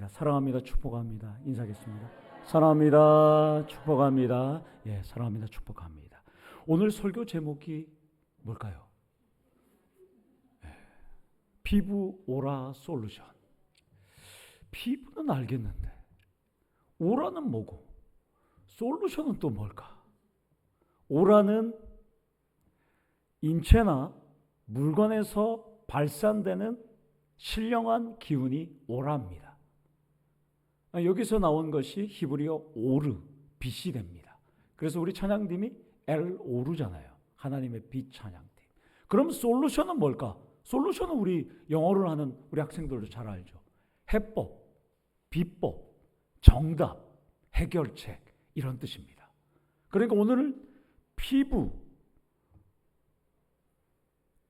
축복합니다. 사랑합니다. 축복합니다. 인사하겠습니다. 사랑합니다. 축복합니다. 예, 사랑합니다. 축복합니다. 오늘 설교 제목이 뭘까요? 피부 오라 솔루션. 피부는 알겠는데 오라는 뭐고 솔루션은 또 뭘까? 오라는 인체나 물건에서 발산되는 신령한 기운이 오라입니다. 여기서 나온 것이 히브리어 오르, 빛이 됩니다. 그래서 우리 찬양팀이 엘 오르잖아요. 하나님의 빛 찬양팀. 그럼 솔루션은 뭘까? 솔루션은 우리 영어를 하는 우리 학생들도 잘 알죠. 해법, 비법, 정답, 해결책 이런 뜻입니다. 그러니까 오늘은 피부,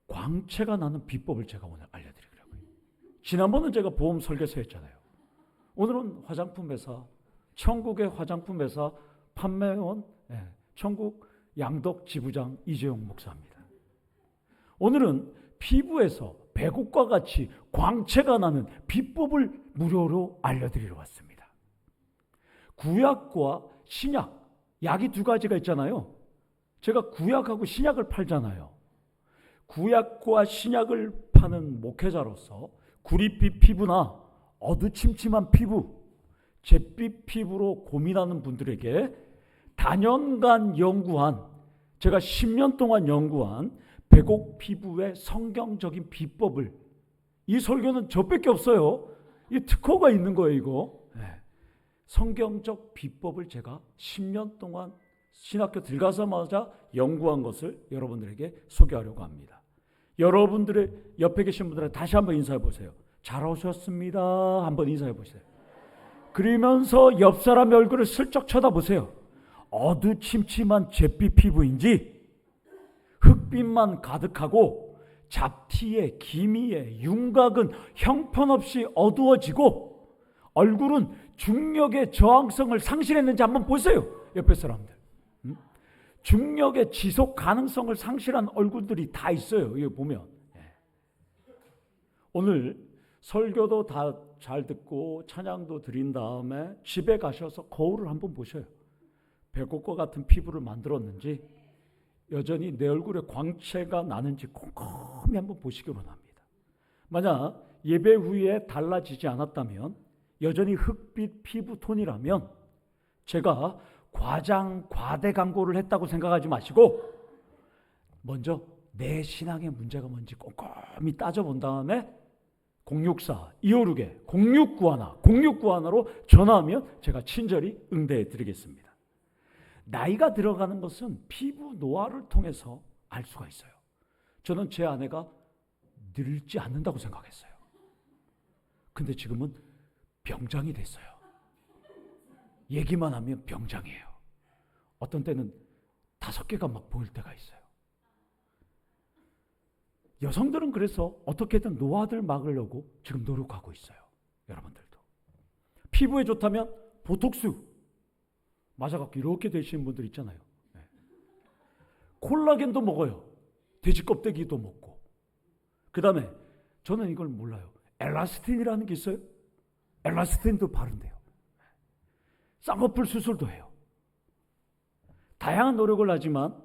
광채가 나는 비법을 제가 오늘 알려드리려고요. 지난번은 제가 보험 설계서 했잖아요. 오늘은 화장품 회사, 천국의 화장품 회사 판매원, 천국 양덕 지부장 이재용 목사입니다. 오늘은 피부에서 배곡과 같이 광채가 나는 비법을 무료로 알려드리러 왔습니다. 구약과 신약, 약이 두 가지가 있잖아요. 제가 구약하고 신약을 팔잖아요. 구약과 신약을 파는 목회자로서 구릿빛 피부나 어두침침한 피부, 잿빛 피부로 고민하는 분들에게 다년간 연구한, 제가 10년 동안 연구한 배곡 피부의 성경적인 비법을, 이 설교는 저밖에 없어요. 이 특허가 있는 거예요, 이거. 성경적 비법을 제가 10년 동안 신학교 들어가자마자 연구한 것을 여러분들에게 소개하려고 합니다. 여러분들의 옆에 계신 분들은 다시 한번 인사해 보세요. 잘 오셨습니다. 한번 인사해 보세요. 그러면서 옆 사람의 얼굴을 슬쩍 쳐다보세요. 어두침침한 잿빛 피부인지 흑빛만 가득하고 잡티에 기미에 윤곽은 형편없이 어두워지고 얼굴은 중력의 저항성을 상실했는지 한번 보세요. 옆에 사람들. 중력의 지속 가능성을 상실한 얼굴들이 다 있어요. 이거 보면. 오늘 설교도 다 잘 듣고 찬양도 드린 다음에 집에 가셔서 거울을 한번 보셔요. 배꼽과 같은 피부를 만들었는지 여전히 내 얼굴에 광채가 나는지 꼼꼼히 한번 보시기 원합니다. 만약 예배 후에 달라지지 않았다면, 여전히 흑빛 피부 톤이라면 제가 과대 광고를 했다고 생각하지 마시고 먼저 내 신앙의 문제가 뭔지 꼼꼼히 따져본 다음에 064-256-0691로 전화하면 제가 친절히 응대해 드리겠습니다. 나이가 들어가는 것은 피부 노화를 통해서 알 수가 있어요. 저는 제 아내가 늙지 않는다고 생각했어요. 근데 지금은 병장이 됐어요. 얘기만 하면 병장이에요. 어떤 때는 5개가 막 보일 때가 있어요. 여성들은 그래서 어떻게든 노화를 막으려고 지금 노력하고 있어요. 여러분들도. 피부에 좋다면 보톡스 맞아갖고 이렇게 되시는 분들 있잖아요. 콜라겐도 먹어요. 돼지 껍데기도 먹고. 그 다음에 저는 이걸 몰라요. 엘라스틴이라는 게 있어요. 엘라스틴도 바른대요. 쌍꺼풀 수술도 해요. 다양한 노력을 하지만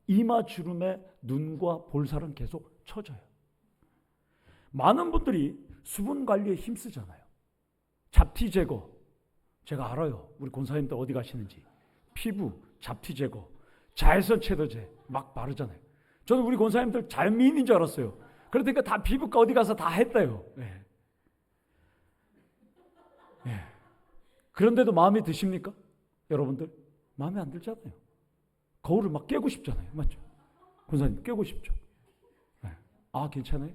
이마 주름에 눈과 볼살은 계속 처져요. 많은 분들이 수분 관리에 힘쓰잖아요. 잡티 제거. 제가 알아요. 우리 권사님들 어디 가시는지. 피부, 잡티 제거, 자외선 채도제 막 바르잖아요. 저는 우리 권사님들 잘미인인 줄 알았어요. 그러니까 다 피부과 어디 가서 다 했대요. 그런데도 마음에 드십니까? 여러분들 마음에 안 들잖아요. 거울을 막 깨고 싶잖아요. 맞죠? 권사님 깨고 싶죠? 아 괜찮아요?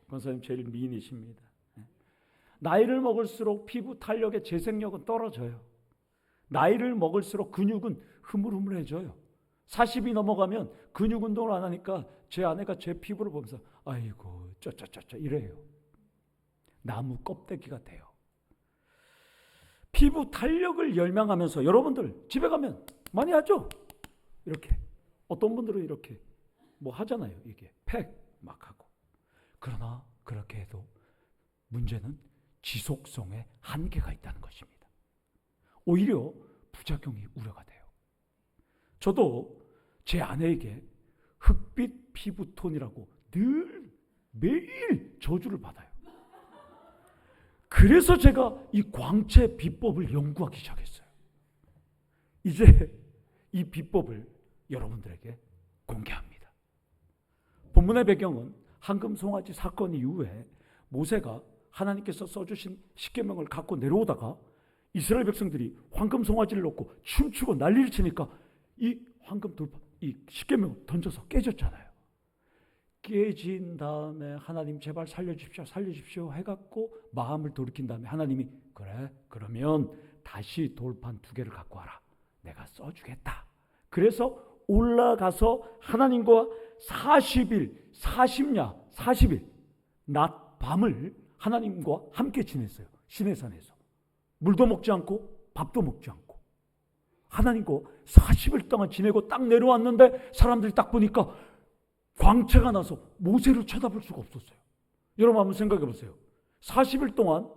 권사님 제일 미인이십니다. 나이를 먹을수록 피부 탄력의 재생력은 떨어져요. 나이를 먹을수록 근육은 흐물흐물해져요. 40이 넘어가면 근육 운동을 안 하니까 제 아내가 제 피부를 보면서 아이고 쩌쩌쩌쩌 이래요. 나무 껍데기가 돼요. 피부 탄력을 열망하면서 여러분들 집에 가면 많이 하죠? 이렇게. 어떤 분들은 이렇게 뭐 하잖아요. 이게 팩 막 하고. 그러나 그렇게 해도 문제는 지속성에 한계가 있다는 것입니다. 오히려 부작용이 우려가 돼요. 저도 제 아내에게 흑빛 피부톤이라고 늘 매일 저주를 받아요. 그래서 제가 이 광채 비법을 연구하기 시작했어요. 이제 이 비법을 여러분들에게 공개합니다. 본문의 배경은 황금송아지 사건 이후에 모세가 하나님께서 써주신 십계명을 갖고 내려오다가 이스라엘 백성들이 황금송아지를 놓고 춤추고 난리를 치니까 이 황금 돌파, 이 십계명 던져서 깨졌잖아요. 깨진 다음에 하나님 제발 살려주십시오, 살려주십시오 해갖고 마음을 돌이킨 다음에 하나님이 그래 그러면 다시 돌판 2개를 갖고 와라. 내가 써주겠다. 그래서 올라가서 하나님과 40일, 40일 낮 밤을 하나님과 함께 지냈어요. 시내산에서 물도 먹지 않고 밥도 먹지 않고 하나님과 40일 동안 지내고 딱 내려왔는데 사람들이 딱 보니까 광채가 나서 모세를 쳐다볼 수가 없었어요. 여러분 한번 생각해 보세요. 40일 동안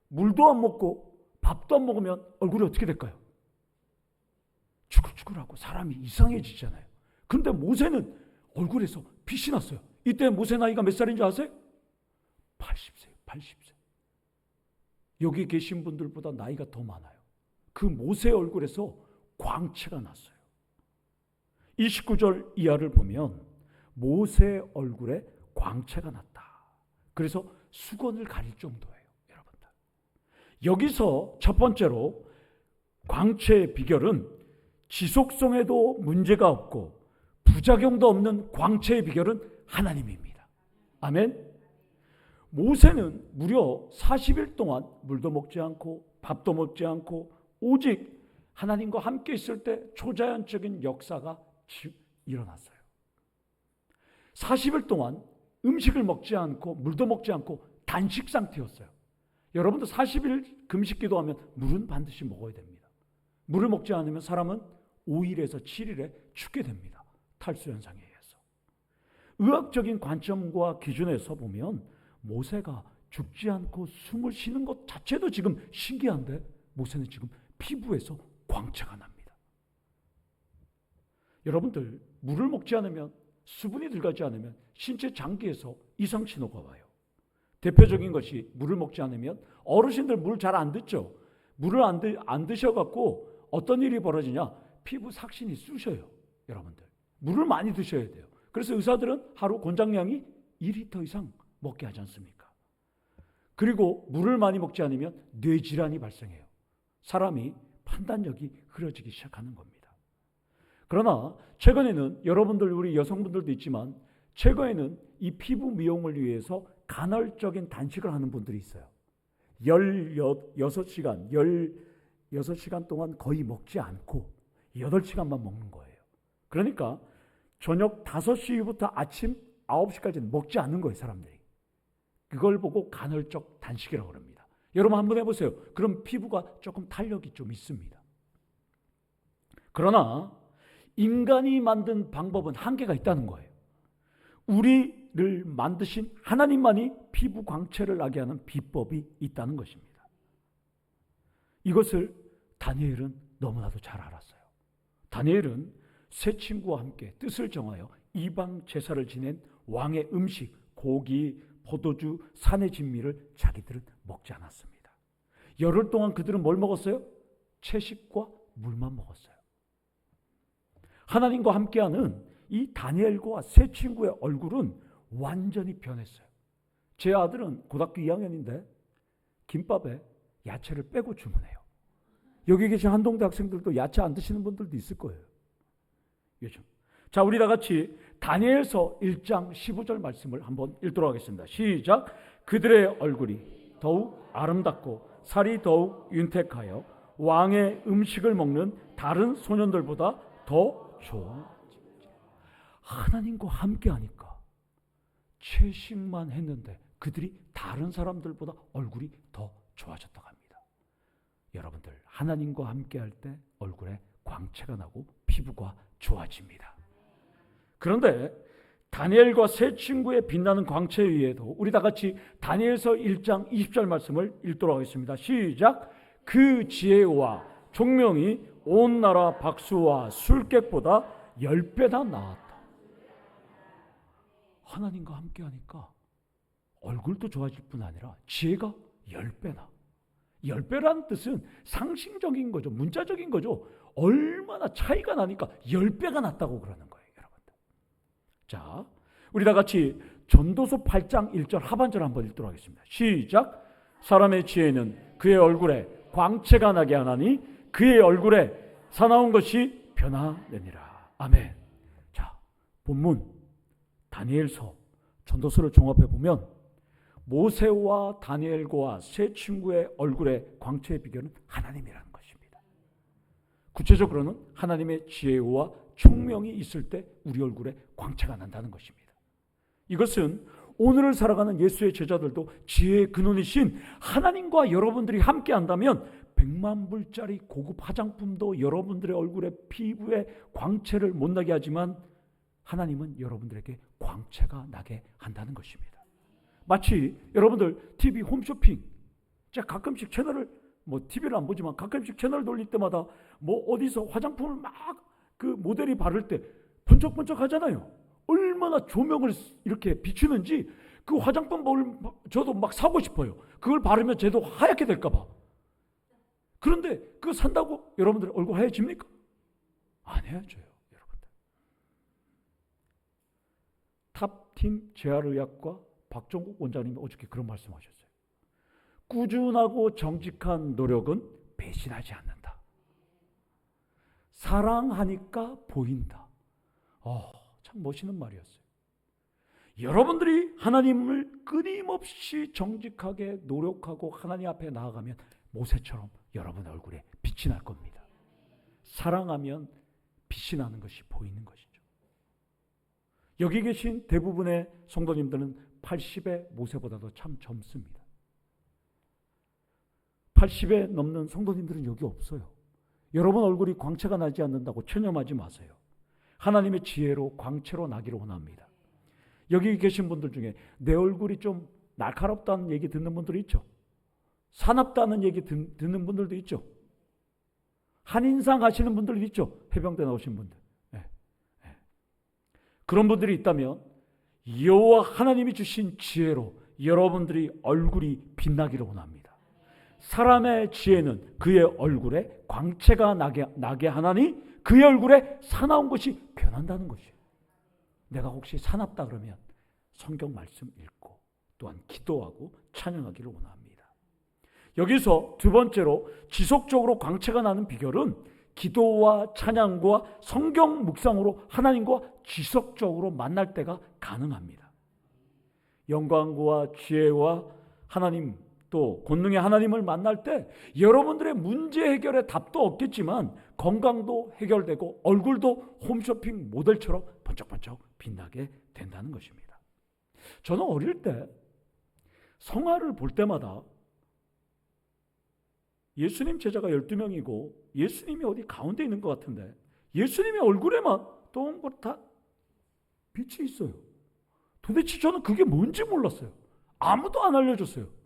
물도 안 먹고 밥도 안 먹으면 얼굴이 어떻게 될까요? 추글추글하고 사람이 이상해지잖아요. 근데 모세는 얼굴에서 빛이 났어요. 이때 모세 나이가 몇 살인 줄 아세요? 80세, 80세. 여기 계신 분들보다 나이가 더 많아요. 그 모세 얼굴에서 광채가 났어요. 29절 이하를 보면 모세 얼굴에 광채가 났다. 그래서 수건을 가릴 정도예요, 여러분들. 여기서 첫 번째로 광채의 비결은 지속성에도 문제가 없고 부작용도 없는 광채의 비결은 하나님입니다. 아멘. 모세는 무려 40일 동안 물도 먹지 않고 밥도 먹지 않고 오직 하나님과 함께 있을 때 초자연적인 역사가 일어났어요. 40일 동안 음식을 먹지 않고 물도 먹지 않고 단식 상태였어요. 여러분도 40일 금식 기도하면 물은 반드시 먹어야 됩니다. 물을 먹지 않으면 사람은 5일에서 7일에 죽게 됩니다. 탈수 현상에 의해서. 의학적인 관점과 기준에서 보면 모세가 죽지 않고 숨을 쉬는 것 자체도 지금 신기한데 모세는 지금 피부에서 광채가 납니다. 여러분들 물을 먹지 않으면 수분이 들어가지 않으면 신체 장기에서 이상 신호가 와요. 대표적인 것이 물을 먹지 않으면 어르신들 물 잘 안 듣죠. 물을 안 드셔갖고 어떤 일이 벌어지냐, 피부 삭신이 쑤셔요. 여러분들 물을 많이 드셔야 돼요. 그래서 의사들은 하루 권장량이 2리터 이상 먹게 하지 않습니까? 그리고 물을 많이 먹지 않으면 뇌질환이 발생해요. 사람이 판단력이 흐려지기 시작하는 겁니다. 그러나 최근에는 여러분들 우리 여성분들도 있지만 최근에는 이 피부 미용을 위해서 간헐적인 단식을 하는 분들이 있어요. 16시간 동안 거의 먹지 않고 8시간만 먹는 거예요. 그러니까 저녁 5시부터 아침 9시까지는 먹지 않는 거예요, 사람들이. 그걸 보고 간헐적 단식이라고 합니다. 여러분 한번 해보세요. 그럼 피부가 조금 탄력이 좀 있습니다. 그러나 인간이 만든 방법은 한계가 있다는 거예요. 우리를 만드신 하나님만이 피부 광채를 나게 하는 비법이 있다는 것입니다. 이것을 다니엘은 너무나도 잘 알았어요. 다니엘은 세 친구와 함께 뜻을 정하여 이방 제사를 지낸 왕의 음식, 고기, 포도주, 산의 진미를 자기들은 먹지 않았습니다. 열흘 동안 그들은 뭘 먹었어요? 채식과 물만 먹었어요. 하나님과 함께하는 이 다니엘과 세 친구의 얼굴은 완전히 변했어요. 제 아들은 고등학교 2학년인데 김밥에 야채를 빼고 주문해요. 여기 계신 한동대 학생들도 야채 안 드시는 분들도 있을 거예요, 요즘. 자, 우리 다 같이 다니엘서 1장 15절 말씀을 한번 읽도록 하겠습니다. 시작. 그들의 얼굴이 더욱 아름답고 살이 더욱 윤택하여 왕의 음식을 먹는 다른 소년들보다 더 좋은. 하나님과 함께 하니까 채식만 했는데 그들이 다른 사람들보다 얼굴이 더 좋아졌다고 합니다. 여러분들 하나님과 함께 할 때 얼굴에 광채가 나고 피부가 좋아집니다. 그런데 다니엘과 세 친구의 빛나는 광채 위에도 우리 다 같이 다니엘서 1장 20절 말씀을 읽도록 하겠습니다. 시작. 그 지혜와 총명이 온 나라 박수와 술객보다 10배나 나았다. 하나님과 함께 하니까 얼굴도 좋아질 뿐 아니라 지혜가 10배나. 10배라는 뜻은 상식적인 거죠. 문자적인 거죠. 얼마나 차이가 나니까 10배가 났다고 그러는 거예요, 여러분들. 자, 우리 다 같이 전도서 8장 1절 하반절 한번 읽도록 하겠습니다. 시작. 사람의 지혜는 그의 얼굴에 광채가 나게 하나니 그의 얼굴에 사나운 것이 변화되니라. 아멘. 자, 본문 다니엘서 전도서를 종합해 보면 모세와 다니엘과 세 친구의 얼굴의 광채의 비결은 하나님이라는 것입니다. 구체적으로는 하나님의 지혜와 총명이 있을 때 우리 얼굴에 광채가 난다는 것입니다. 이것은 오늘을 살아가는 예수의 제자들도 지혜의 근원이신 하나님과 여러분들이 함께 한다면 100만 불짜리 고급 화장품도 여러분들의 얼굴에 피부에 광채를 못 나게 하지만 하나님은 여러분들에게 광채가 나게 한다는 것입니다. 마치 여러분들 TV 홈쇼핑, 제가 가끔씩 채널을 TV를 안 보지만 가끔씩 채널 돌릴 때마다 어디서 화장품을 막 그 모델이 바를 때 번쩍번쩍 하잖아요. 얼마나 조명을 이렇게 비추는지 그 화장품을 저도 막 사고 싶어요. 그걸 바르면 쟤도 하얗게 될까 봐. 그런데 그거 산다고 여러분들 얼굴 하얘집니까? 안 하얘져요, 여러분들. 탑팀 재활의학과 박종국 원장님이 어저께 그런 말씀하셨어요. 꾸준하고 정직한 노력은 배신하지 않는다. 사랑하니까 보인다. 참 멋있는 말이었어요. 여러분들이 하나님을 끊임없이 정직하게 노력하고 하나님 앞에 나아가면 모세처럼 여러분의 얼굴에 빛이 날 겁니다. 사랑하면 빛이 나는 것이 보이는 것이죠. 여기 계신 대부분의 성도님들은 80의 모세보다도 참 젊습니다. 80에 넘는 성도님들은 여기 없어요. 여러분 얼굴이 광채가 나지 않는다고 체념하지 마세요. 하나님의 지혜로 광채로 나기를 원합니다. 여기 계신 분들 중에 내 얼굴이 좀 날카롭다는 얘기 듣는 분들이 있죠. 사납다는 얘기 듣는 분들도 있죠. 한인상 하시는 분들도 있죠. 해병대 나오신 분들. 그런 분들이 있다면 여호와 하나님이 주신 지혜로 여러분들이 얼굴이 빛나기를 원합니다. 사람의 지혜는 그의 얼굴에 광채가 나게 하나니 그의 얼굴에 사나운 것이 변한다는 것이에요. 내가 혹시 사납다 그러면 성경 말씀 읽고 또한 기도하고 찬양하기를 원합니다. 여기서 두 번째로 지속적으로 광채가 나는 비결은 기도와 찬양과 성경 묵상으로 하나님과 지속적으로 만날 때가 가능합니다. 영광과 지혜와 하나님 또 권능의 하나님을 만날 때 여러분들의 문제 해결에 답도 없겠지만 건강도 해결되고 얼굴도 홈쇼핑 모델처럼 번쩍번쩍 빛나게 된다는 것입니다. 저는 어릴 때 성화를 볼 때마다 예수님 제자가 12명이고 예수님이 어디 가운데 있는 것 같은데 예수님의 얼굴에만 동그랗다 빛이 있어요. 도대체 저는 그게 뭔지 몰랐어요. 아무도 안 알려줬어요.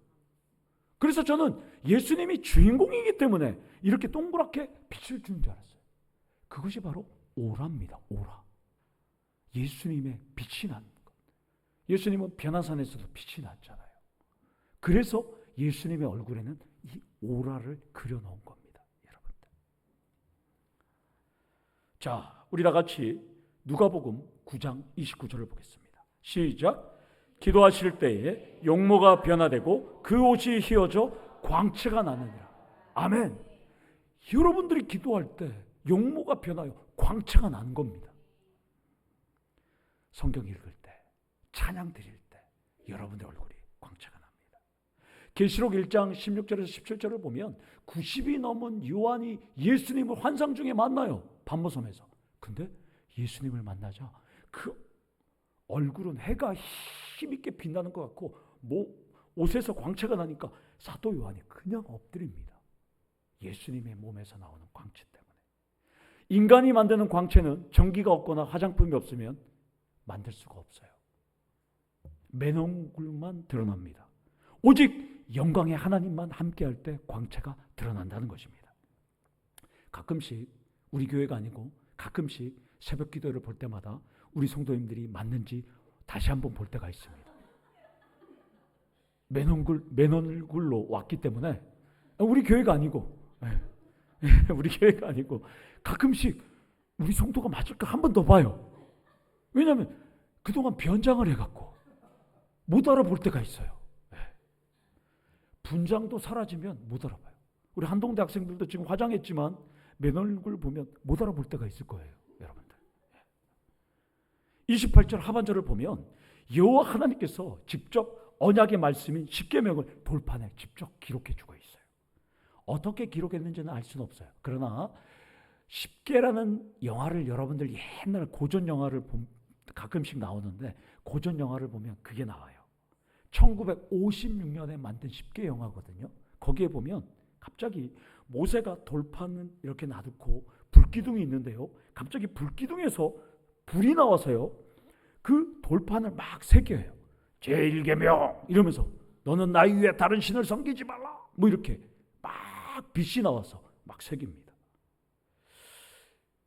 그래서 저는 예수님이 주인공이기 때문에 이렇게 동그랗게 빛을 주는 줄 알았어요. 그것이 바로 오라입니다. 오라. 예수님의 빛이 나는 것. 예수님은 변화산에서도 빛이 났잖아요. 그래서 예수님의 얼굴에는 이 오라를 그려놓은 겁니다. 여러분들. 자, 우리 다 같이 누가복음 9장 29절을 보겠습니다. 시작. 기도하실 때에 용모가 변화되고 그 옷이 휘어져 광채가 나느니라. 아멘. 여러분들이 기도할 때 용모가 변하여 광채가 나는 겁니다. 성경 읽을 때, 찬양 드릴 때 여러분의 얼굴이 광채가 납니다. 계시록 1장 16절에서 17절을 보면 90이 넘은 요한이 예수님을 환상 중에 만나요. 반모섬에서. 근데 예수님을 만나자 그 얼굴은 해가 힘있게 빛나는 것 같고 옷에서 광채가 나니까 사도 요한이 그냥 엎드립니다. 예수님의 몸에서 나오는 광채 때문에. 인간이 만드는 광채는 전기가 없거나 화장품이 없으면 만들 수가 없어요. 맨 얼굴만 드러납니다. 오직 영광의 하나님만 함께할 때 광채가 드러난다는 것입니다. 가끔씩 우리 교회가 아니고 가끔씩 새벽 기도를 볼 때마다 우리 성도님들이 맞는지 다시 한번 볼 때가 있습니다. 맨 얼굴로 왔기 때문에 우리 교회가 아니고 우리 교회가 아니고 가끔씩 우리 성도가 맞을까 한 번 더 봐요. 왜냐하면 그동안 변장을 해갖고 못 알아볼 때가 있어요. 분장도 사라지면 못 알아봐요. 우리 한동대 학생들도 지금 화장했지만 맨 얼굴 보면 못 알아볼 때가 있을 거예요, 여러분들. 28절 하반절을 보면 여호와 하나님께서 직접 언약의 말씀인 십계명을 돌판에 직접 기록해 주고 있어요. 어떻게 기록했는지는 알 수는 없어요. 그러나 십계라는 영화를 여러분들 옛날 고전 영화를 가끔씩 나오는데 고전 영화를 보면 그게 나와요. 1956년에 만든 십계 영화거든요. 거기에 보면 갑자기 모세가 돌판은 이렇게 놔두고 불기둥이 있는데요. 갑자기 불기둥에서 불이 나와서요. 그 돌판을 막 새겨요. 제1계명 이러면서 너는 나의 위에 다른 신을 섬기지 말라. 뭐 이렇게 막 빛이 나와서 막 새깁니다.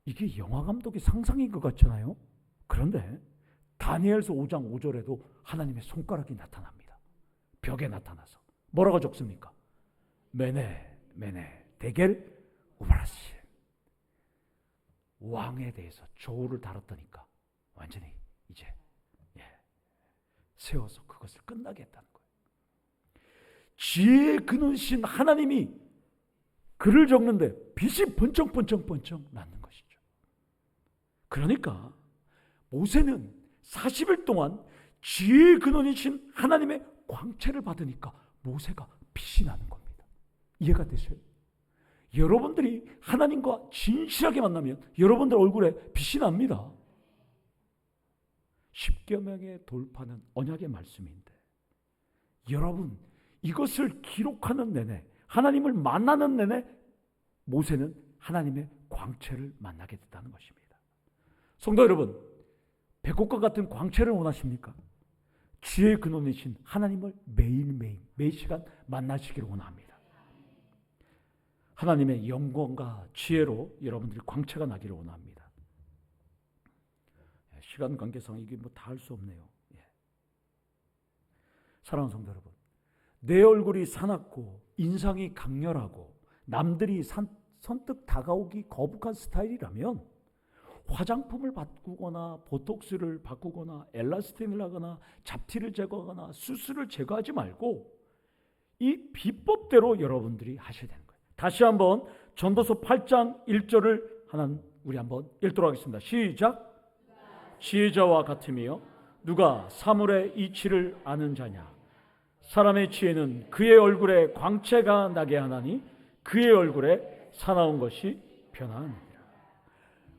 이게 영화 감독의 상상인 것 같잖아요. 그런데 다니엘서 5장 5절에도 하나님의 손가락이 나타납니다. 벽에 나타나서 뭐라고 적습니까? 메네 데겔 우바라시. 왕에 대해서 조우를 다뤘다니까 완전히 이제 세워서 그것을 끝나게 했다는 거예요. 지혜의 근원이신 하나님이 글을 적는데 빛이 번쩍 나는 것이죠. 그러니까 모세는 40일 동안 지혜의 근원이신 하나님의 광채를 받으니까 모세가 빛이 나는 겁니다. 이해가 되세요? 여러분들이 하나님과 진실하게 만나면 여러분들 얼굴에 빛이 납니다. 십계명의 돌파는 언약의 말씀인데 여러분 이것을 기록하는 내내 하나님을 만나는 내내 모세는 하나님의 광채를 만나게 됐다는 것입니다. 성도 여러분, 백옥과 같은 광채를 원하십니까? 지혜의 근원이신 하나님을 매일매일 매 시간 만나시기를 원합니다. 하나님의 영광과 지혜로 여러분들이 광채가 나기를 원합니다. 시간 관계상 이게 뭐 다 할 수 없네요. 사랑하는 성도 여러분, 내 얼굴이 사납고 인상이 강렬하고 남들이 선뜻 다가오기 거북한 스타일이라면 화장품을 바꾸거나 보톡스를 바꾸거나 엘라스틴을 하거나 잡티를 제거하거나 수술을 제거하지 말고 이 비법대로 여러분들이 하셔야 되는 거예요. 다시 한번 전도서 8장 1절을 우리 한번 읽도록 하겠습니다. 시작. 지혜자와 같으며 누가 사물의 이치를 아는 자냐. 사람의 지혜는 그의 얼굴에 광채가 나게 하나니 그의 얼굴에 사나운 것이 변하느니라.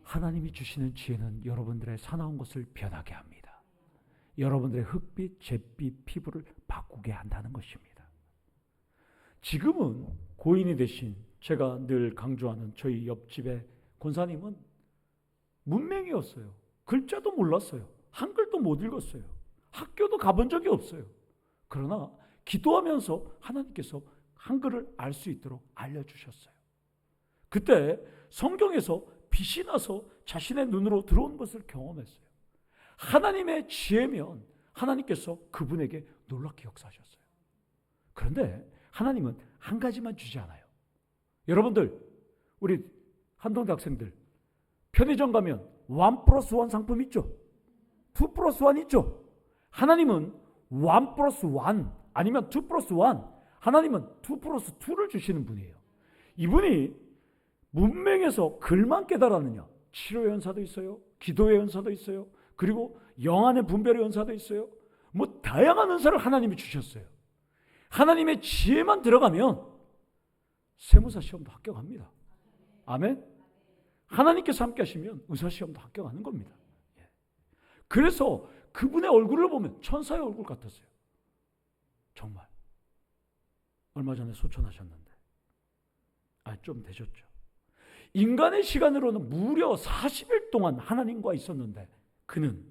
하나님이 주시는 지혜는 여러분들의 사나운 것을 변하게 합니다. 여러분들의 흑빛, 잿빛 피부를 바꾸게 한다는 것입니다. 지금은 고인이 되신 제가 늘 강조하는 저희 옆집의 권사님은 문맹이었어요. 글자도 몰랐어요. 한글도 못 읽었어요. 학교도 가본 적이 없어요. 그러나 기도하면서 하나님께서 한글을 알 수 있도록 알려주셨어요. 그때 성경에서 빛이 나서 자신의 눈으로 들어온 것을 경험했어요. 하나님의 지혜면 하나님께서 그분에게 놀랍게 역사하셨어요. 그런데 하나님은 한 가지만 주지 않아요. 여러분들, 우리 한동대 학생들 편의점 가면 1+1 상품 있죠? 2+1 있죠? 하나님은 1+1 아니면 2+1, 하나님은 2+2를 주시는 분이에요. 이분이 문맹에서 글만 깨달았느냐? 치료의 연사도 있어요. 기도의 연사도 있어요. 그리고 영안의 분별의 연사도 있어요. 뭐 다양한 연사를 하나님이 주셨어요. 하나님의 지혜만 들어가면 세무사 시험도 합격합니다. 아멘? 하나님께서 함께 하시면 의사 시험도 합격하는 겁니다. 그래서 그분의 얼굴을 보면 천사의 얼굴 같았어요. 정말. 얼마 전에 소천하셨는데 좀 되셨죠. 인간의 시간으로는 무려 40일 동안 하나님과 있었는데 그는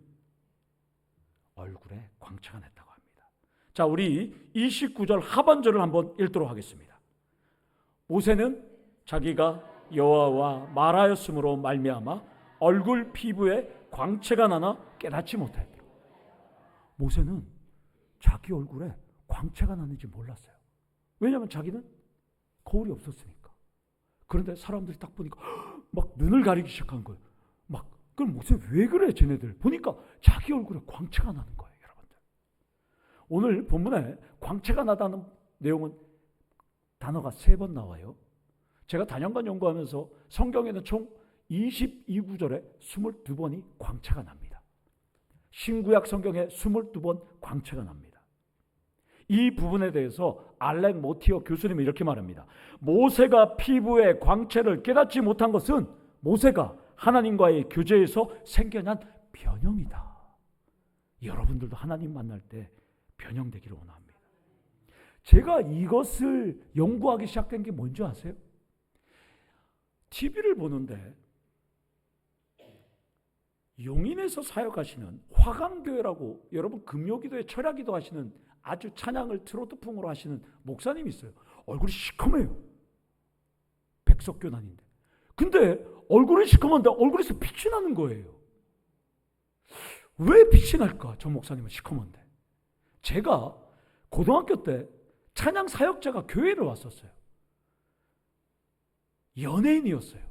얼굴에 광채가 났다고 합니다. 자, 우리 29절 하반절을 한번 읽도록 하겠습니다. 모세는 자기가 여호와와 말하였으므로 말미암아 얼굴 피부에 광채가 나나 깨닫지 못하였다. 모세는 자기 얼굴에 광채가 나는지 몰랐어요. 왜냐하면 자기는 거울이 없었으니까. 그런데 사람들이 딱 보니까 막 눈을 가리기 시작한 거예요. 막 그럼 모세 왜 그래 쟤네들. 보니까 자기 얼굴에 광채가 나는 거예요. 여러분들. 오늘 본문에 광채가 나다는 내용은 단어가 3번 나와요. 제가 단연간 연구하면서 성경에는 총 22구절에 22번이 광채가 납니다. 신구약 성경에 22번 광채가 납니다. 이 부분에 대해서 알렉 모티어 교수님은 이렇게 말합니다. 모세가 피부의 광채를 깨닫지 못한 것은 모세가 하나님과의 교제에서 생겨난 변형이다. 여러분들도 하나님 만날 때 변형되기를 원합니다. 제가 이것을 연구하기 시작된 게 뭔지 아세요? TV를 보는데 용인에서 사역하시는 화강교회라고, 여러분 금요기도에 철야기도 하시는 아주 찬양을 트로트풍으로 하시는 목사님이 있어요. 얼굴이 시커매요. 백석교단인데. 근데 얼굴이 시커먼데 얼굴에서 빛이 나는 거예요. 왜 빛이 날까? 저 목사님은 시커먼데. 제가 고등학교 때 찬양 사역자가 교회를 왔었어요. 연예인이었어요.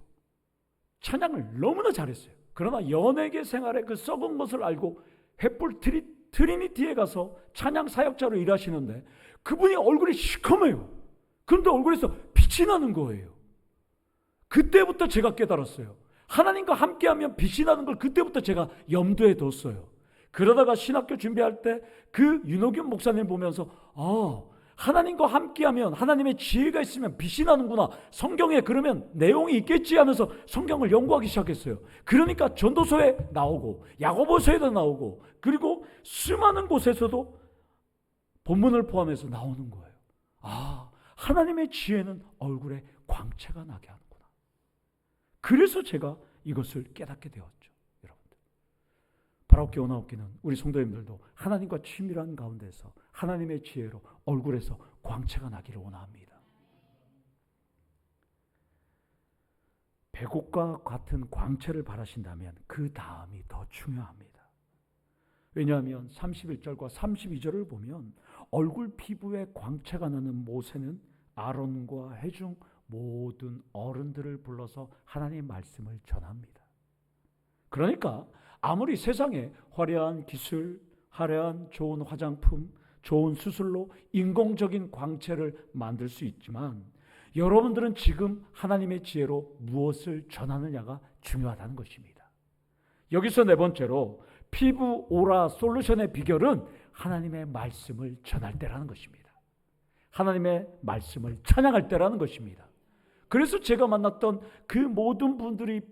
찬양을 너무나 잘했어요. 그러나 연예계 생활의 그 썩은 것을 알고 횃불 트리니티에 가서 찬양 사역자로 일하시는데 그분이 얼굴이 시커매요. 그런데 얼굴에서 빛이 나는 거예요. 그때부터 제가 깨달았어요. 하나님과 함께하면 빛이 나는 걸 그때부터 제가 염두에 뒀어요. 그러다가 신학교 준비할 때 그 윤호균 목사님 보면서 하나님과 함께하면, 하나님의 지혜가 있으면 빛이 나는구나. 성경에 그러면 내용이 있겠지 하면서 성경을 연구하기 시작했어요. 그러니까 전도서에 나오고 야고보서에도 나오고 그리고 수많은 곳에서도 본문을 포함해서 나오는 거예요. 하나님의 지혜는 얼굴에 광채가 나게 하는구나. 그래서 제가 이것을 깨닫게 되었죠. 여러분들, 바라옵기 원하옵기는 우리 성도님들도 하나님과 친밀한 가운데서 하나님의 지혜로 얼굴에서 광채가 나기를 원합니다. 백옥과 같은 광채를 바라신다면 그 다음이 더 중요합니다. 왜냐하면 31절과 32절을 보면 얼굴 피부에 광채가 나는 모세는 아론과 회중 모든 어른들을 불러서 하나님의 말씀을 전합니다. 그러니까 아무리 세상에 화려한 기술, 화려한 좋은 화장품, 좋은 수술로 인공적인 광채를 만들 수 있지만 여러분들은 지금 하나님의 지혜로 무엇을 전하느냐가 중요하다는 것입니다. 여기서 4번째로 피부 오라 솔루션의 비결은 하나님의 말씀을 전할 때라는 것입니다. 하나님의 말씀을 찬양할 때라는 것입니다. 그래서 제가 만났던 그 모든 분들이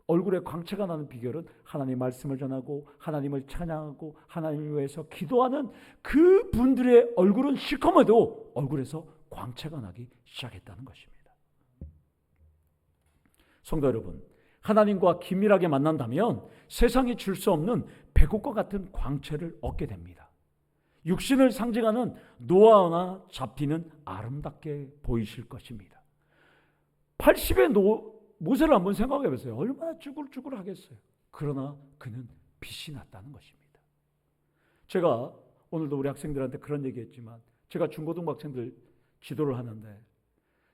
얼굴에 광채가 나는 비결은 하나님의 말씀을 전하고 하나님을 찬양하고 하나님을 위해서 기도하는 그 분들의 얼굴은 시커매도 얼굴에서 광채가 나기 시작했다는 것입니다. 성도 여러분, 하나님과 긴밀하게 만난다면 세상이 줄 수 없는 백옥과 같은 광채를 얻게 됩니다. 육신을 상징하는 노아나 잡티는 아름답게 보이실 것입니다. 80의 모세를 한번 생각해 보세요. 얼마나 쭈글쭈글하겠어요. 그러나 그는 빛이 났다는 것입니다. 제가 오늘도 우리 학생들한테 그런 얘기했지만 제가 중고등부 학생들 지도를 하는데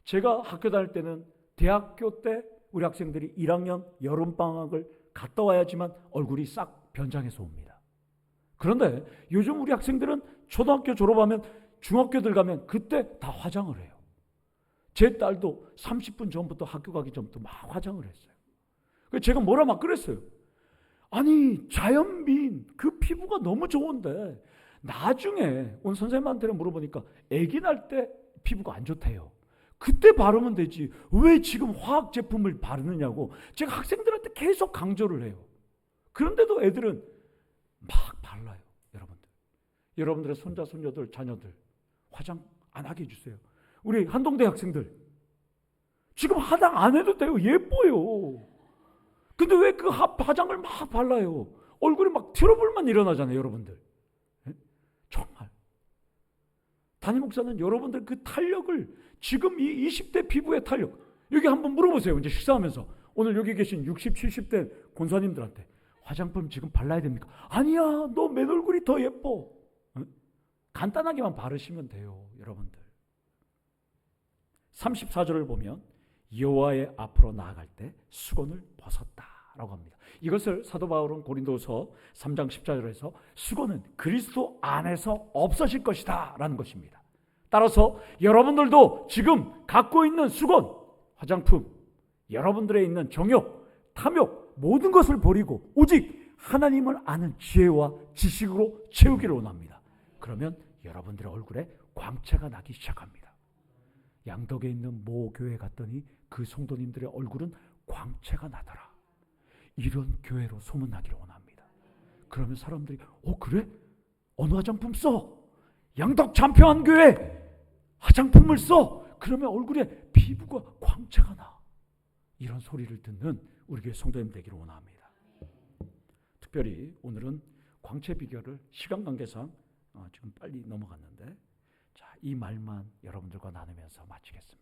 제가 학교 다닐 때는 대학교 때 우리 학생들이 1학년 여름방학을 갔다 와야지만 얼굴이 싹 변장해서 옵니다. 그런데 요즘 우리 학생들은 초등학교 졸업하면 중학교들 가면 그때 다 화장을 해요. 제 딸도 30분 전부터 학교 가기 전부터 막 화장을 했어요. 그래서 제가 뭐라 막 그랬어요. 아니 자연미인 그 피부가 너무 좋은데 나중에 온 선생님한테 물어보니까 아기 날 때 피부가 안 좋대요. 그때 바르면 되지 왜 지금 화학 제품을 바르느냐고 제가 학생들한테 계속 강조를 해요. 그런데도 애들은 막 발라요. 여러분들의 손자 손녀들 자녀들 화장 안 하게 해주세요. 우리 한동대 학생들 지금 화장 안 해도 돼요. 예뻐요. 근데 왜 그 화장을 막 발라요? 얼굴에 막 트러블만 일어나잖아요. 여러분들 정말. 담임 목사는 여러분들 그 탄력을, 지금 이 20대 피부의 탄력, 여기 한번 물어보세요. 이제 식사하면서 오늘 여기 계신 60, 70대 권사님들한테 화장품 지금 발라야 됩니까? 아니야, 너 맨 얼굴이 더 예뻐. 간단하게만 바르시면 돼요, 여러분들. 34절을 보면 여호와의 앞으로 나아갈 때 수건을 벗었다라고 합니다. 이것을 사도 바울은 고린도서 3장 14절에서 수건은 그리스도 안에서 없어질 것이다 라는 것입니다. 따라서 여러분들도 지금 갖고 있는 수건, 화장품, 여러분들에 있는 정욕, 탐욕, 모든 것을 버리고 오직 하나님을 아는 지혜와 지식으로 채우기를 원합니다. 그러면 여러분들의 얼굴에 광채가 나기 시작합니다. 양덕에 있는 모 교회 갔더니 그 성도님들의 얼굴은 광채가 나더라. 이런 교회로 소문나기를 원합니다. 그러면 사람들이 그래? 어느 화장품 써? 양덕 참평한 교회 화장품을 써. 그러면 얼굴에 피부가 광채가 나. 이런 소리를 듣는 우리 교회 성도님 되기를 원합니다. 특별히 오늘은 광채 비결을 시간 관계상 지금 빨리 넘어갔는데, 자, 이 말만 여러분들과 나누면서 마치겠습니다.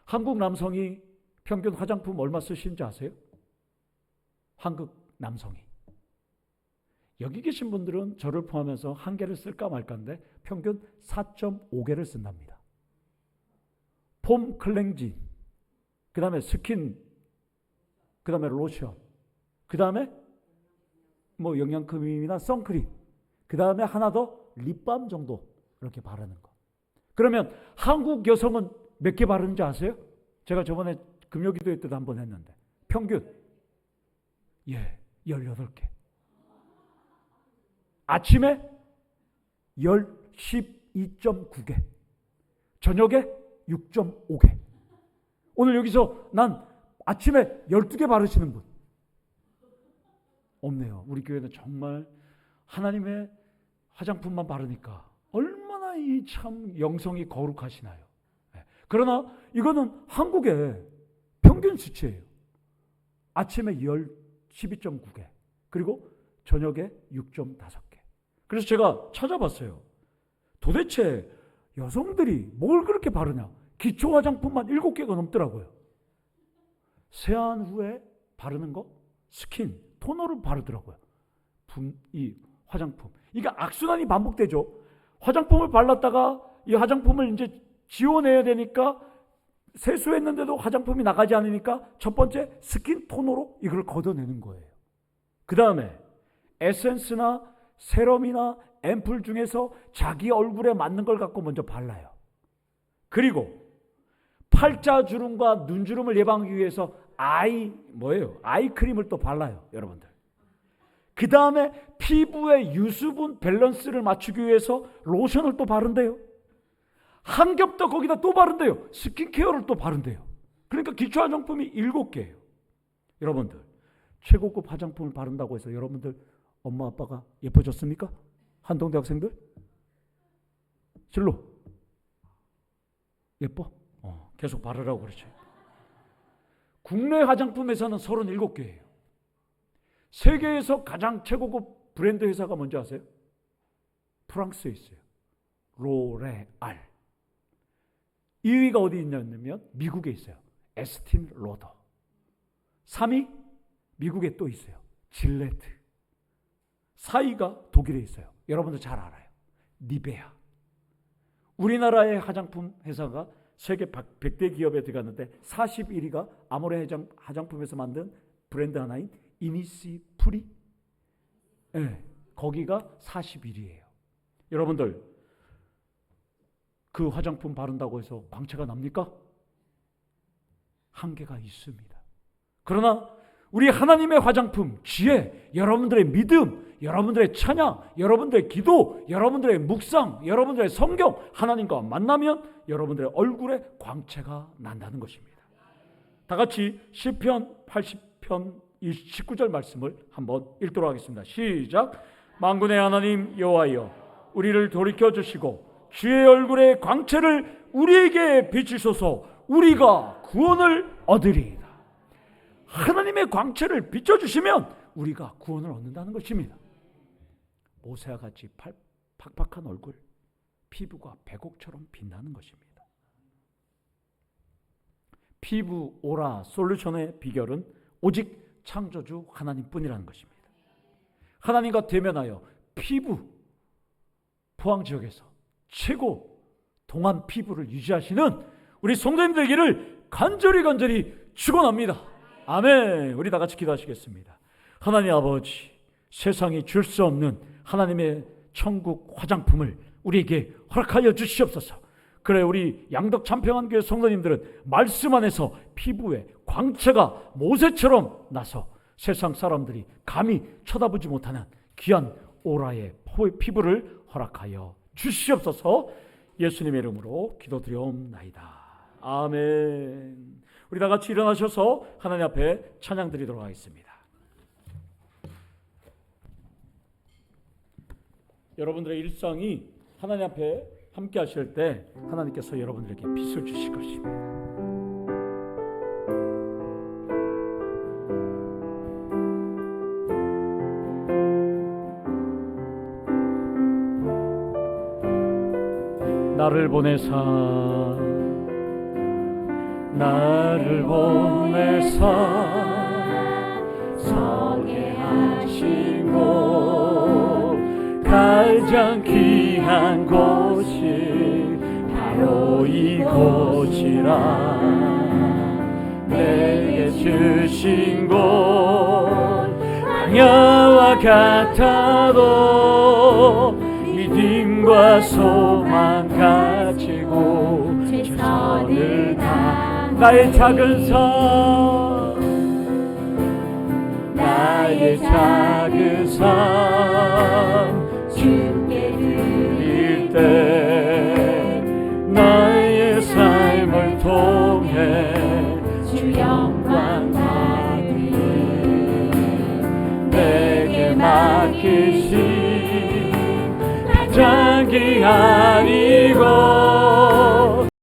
한국 남성이 평균 화장품 얼마 쓰시는지 아세요? 한국 남성이. 여기 계신 분들은 저를 포함해서 한 개를 쓸까 말까인데 평균 4.5개를 쓴답니다. 폼 클렌징, 그 다음에 스킨, 그 다음에 로션, 그 다음에 뭐 영양크림이나 선크림, 그 다음에 하나 더 립밤 정도 이렇게 바르는 거. 그러면 한국 여성은 몇 개 바르는지 아세요? 제가 저번에 금요기도회 때도 한번 했는데 평균 18개. 아침에 12.9개, 저녁에 6.5개. 오늘 여기서 난 아침에 12개 바르시는 분 없네요. 우리 교회는 정말 하나님의 화장품만 바르니까 얼마나 이 참 영성이 거룩하시나요. 그러나 이거는 한국의 평균 수치예요. 아침에 12.9개, 그리고 저녁에 6.5개. 그래서 제가 찾아봤어요. 도대체 여성들이 뭘 그렇게 바르냐. 기초 화장품만 7개가 넘더라고요. 세안 후에 바르는 거, 스킨, 토너를 바르더라고요. 이 화장품. 이게 악순환이 반복되죠. 화장품을 발랐다가 이 화장품을 이제 지워내야 되니까 세수했는데도 화장품이 나가지 않으니까 첫 번째 스킨 토너로 이걸 걷어내는 거예요. 그 다음에 에센스나 세럼이나 앰플 중에서 자기 얼굴에 맞는 걸 갖고 먼저 발라요. 그리고 팔자주름과 눈주름을 예방하기 위해서 아이크림을 또 발라요, 여러분들. 그 다음에 피부의 유수분 밸런스를 맞추기 위해서 로션을 또 바른대요. 한 겹 더 거기다 또 바른대요. 스킨케어를 또 바른대요. 그러니까 기초 화장품이 7개예요. 여러분들, 최고급 화장품을 바른다고 해서 여러분들 엄마 아빠가 예뻐졌습니까? 한동대 학생들? 실로 예뻐? 계속 바르라고 그러죠. 국내 화장품에서는 37개예요. 세계에서 가장 최고급 브랜드 회사가 뭔지 아세요? 프랑스에 있어요. 로레알. 2위가 어디 있냐면 미국에 있어요. 에스틴 로더. 3위 미국에 또 있어요. 질레트. 4위가 독일에 있어요. 여러분들 잘 알아요. 니베아. 우리나라의 화장품 회사가 세계 100대 기업에 들어갔는데 41위가 아모레 화장품에서 만든 브랜드 하나인 이니시프리. 네, 거기가 41위예요. 여러분들, 그 화장품 바른다고 해서 광채가 납니까? 한계가 있습니다. 그러나 우리 하나님의 화장품, 지혜, 여러분들의 믿음, 여러분들의 찬양, 여러분들의 기도, 여러분들의 묵상, 여러분들의 성경, 하나님과 만나면 여러분들의 얼굴에 광채가 난다는 것입니다. 다 같이 시편 80편 19절 말씀을 한번 읽도록 하겠습니다. 시작. 만군의 하나님 여호와여, 우리를 돌이켜 주시고 주의 얼굴의 광채를 우리에게 비추소서. 우리가 구원을 얻으리이다. 하나님의 광채를 비춰주시면 우리가 구원을 얻는다는 것입니다. 모세와 같이 팍팍한 얼굴, 피부가 백옥처럼 빛나는 것입니다. 피부 오라 솔루션의 비결은 오직 창조주 하나님뿐이라는 것입니다. 하나님과 대면하여 피부 포항지역에서 최고 동안 피부를 유지하시는 우리 성도님들 되기를 간절히 축원합니다. 아멘. 우리 다 같이 기도하시겠습니다. 하나님 아버지, 세상이 줄 수 없는 하나님의 천국 화장품을 우리에게 허락하여 주시옵소서. 그래, 우리 양덕 참평한교회 성도님들은 말씀 안에서 피부에 광채가 모세처럼 나서 세상 사람들이 감히 쳐다보지 못하는 귀한 오라의 피부를 허락하여 주시옵소서. 예수님의 이름으로 기도드리옵나이다. 아멘. 우리 다 같이 일어나셔서 하나님 앞에 찬양 드리도록 하겠습니다. 여러분들의 일상이 하나님 앞에 함께 하실 때 하나님께서 여러분들에게 빛을 주실 것입니다. 나를 보내사 서게 하시고 가장 귀한 곳이 바로 이곳이라. 내게 주신 곳 광야와 같아도 믿음과 소망 가지고 최선을 다 나의 작은 삶 주께 드릴 때 나의 삶을 통해 주 영광 받으리. 내게 맡기신 가장 귀한 이곳